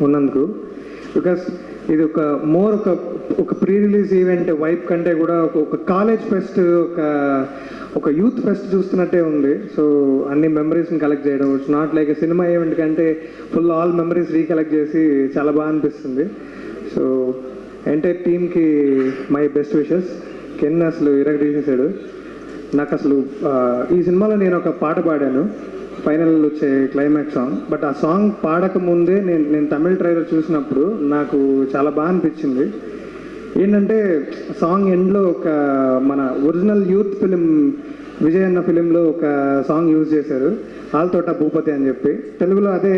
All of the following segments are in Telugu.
ఉన్నందుకు. బికాస్ ఇది ఒక ప్రీ రిలీజ్ ఈవెంట్ వైప్ కంటే కూడా ఒక కాలేజ్ ఫెస్ట్, ఒక యూత్ ఫెస్ట్ చూస్తున్నట్టే ఉంది. సో అన్ని మెమరీస్ని కలెక్ట్ చేయడం, it's not like cinema event కంటే ఫుల్ ఆల్ మెమరీస్ రీకలెక్ట్ చేసి చాలా బాగా అనిపిస్తుంది. సో ఎంటైర్ టీమ్కి మై బెస్ట్ విషెస్. కెన్ అసలు ఇరగదీసేసాడు. నాకు అసలు ఈ సినిమాలో నేను ఒక పాట పాడాను, ఫైనల్ వచ్చే క్లైమాక్స్ సాంగ్. బట్ ఆ సాంగ్ పాడకముందే నేను తమిళ ట్రైలర్ చూసినప్పుడు నాకు చాలా బాగా అనిపించింది. ఏంటంటే సాంగ్ ఎండ్లో ఒక మన ఒరిజినల్ యూత్ ఫిలిం విజయ్ అన్న ఫిలింలో ఒక సాంగ్ యూజ్ చేశారు, ఆల్తోట భూపతి అని చెప్పి. తెలుగులో అదే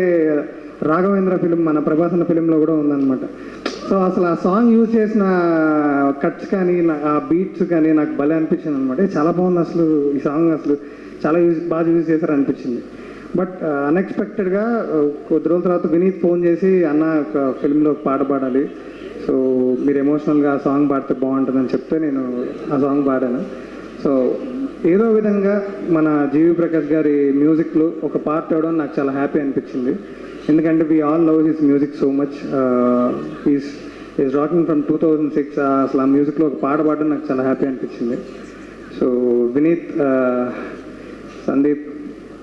రాఘవేంద్ర ఫిలిం, మన ప్రభాస్ అన్న ఫిలింలో కూడా ఉందన్నమాట. సో అసలు ఆ సాంగ్ యూజ్ చేసిన కట్స్ కానీ ఆ బీట్స్ కానీ నాకు భలే అనిపించింది అనమాట. చాలా బాగుంది అసలు ఈ సాంగ్, అసలు చాలా బాగా యూజ్ చేశారు అనిపించింది. బట్ అన్ఎక్స్పెక్టెడ్గా కొద్ది రోజుల తర్వాత వినీత్ ఫోన్ చేసి, అన్న ఒక ఫిల్మ్లో ఒక పాట పాడాలి, సో మీరు ఎమోషనల్గా ఆ సాంగ్ పాడితే బాగుంటుందని చెప్తే నేను ఆ సాంగ్ పాడాను. సో ఏదో విధంగా మన జీవి ప్రకాష్ గారి మ్యూజిక్లో ఒక పార్ట్ అవడం నాకు చాలా హ్యాపీ అనిపించింది. ఎందుకంటే we all love his music so much. Is rocking from 2006. అసలు ఆ మ్యూజిక్లో ఒక పాట పాడడం నాకు చాలా హ్యాపీ అనిపించింది. So Vineeth, Sandeep,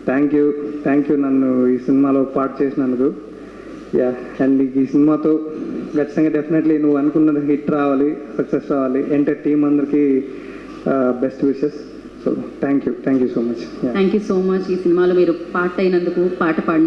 thank you నన్ను ఈ సినిమాలో పార్ట్ చేసినందుకు. యా, అండ్ ఈ సినిమాతో ఖచ్చితంగా డెఫినెట్లీ నువ్వు అనుకున్నది హిట్ రావాలి, సక్సెస్ రావాలి. ఎంటైర్ టీం అందరికీ best wishes. So thank you so much. Thank you so much. ఈ సినిమాలో మీరు పార్ట్ అయినందుకు, పాట పాడినందుకు.